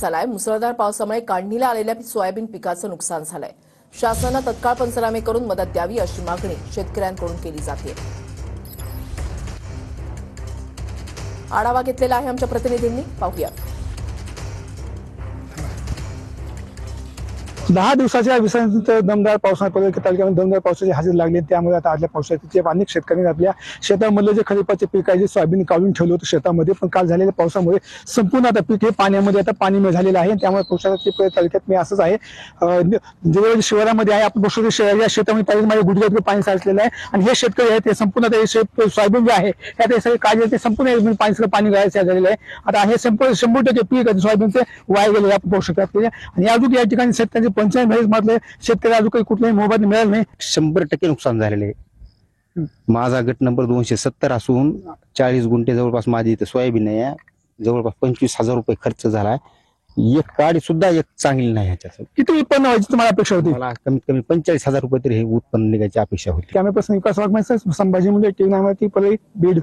झालाय। मुसळधार पावसामुळे काढणीला आलेल्या सोयाबीन पिकाचं नुकसान झालंय। शासनाने तत्काळ पंचनामे करून मदत द्यावी अशी मागणी शेतकऱ्यांकडून केली जाते। आढावा घेतलेला आहे आमच्या प्रतिनिधींनी, पाहूया। 10 दिवसाच्या विसर्जित दमदार पावसामुळे तालुक्यामध्ये दमदार पावसाची हजेरी लागली। त्यामुळे आता आजच्या पावसाचे अनेक शेतकऱ्यांनी आपल्या शेतामधले जे खरीपाचे पीक आहे, जे सोयाबीन काढून ठेवलं होतं शेतामध्ये, पण काल झालेल्या पावसामुळे संपूर्ण आता पीक हे पाण्यामध्ये आता पाणी झालेलं आहे। त्यामुळे पावसाच्या तालुक्यात मी असंच आहे, जे शहरामध्ये आहे आपण बसू या शेतामध्ये पाहिजे माझ्या गुडघ्यात पाणी साचलेलं आहे। आणि हे शेतकरी आहेत ते संपूर्ण सोयाबीन जे आहे त्यात हे सगळे काढले, ते संपूर्ण पाणी गाळायचं झालेलं आहे। आता हे संपूर्ण 100% पीक सोयाबीनचे वाया गेले आपण पाहू शकतो। आणि अजून या ठिकाणी शेतकऱ्यांचे पंचायत मधले शेतकरी अजून काही कुठलाही मोबदला मिळाला नाही। 100% नुकसान झालेले आहे। माझा गट नंबर 270 असून 40 गुंठे जवळपास माझी इथे सोयाबीन आहे। जवळपास 25,000 रुपये खर्च झाला। एक काडी सुद्धा एक चांगली नाही। ह्याच्यात किती उत्पन्न व्हायची तुम्हाला अपेक्षा होती? मला कमीत कमी 45,000 रुपये तरी हे उत्पन्न निघायची अपेक्षा होती। कॅमेरा पर्सन विकास वाघ, संभाजी मुंडे, टीव्ही 9 बीड।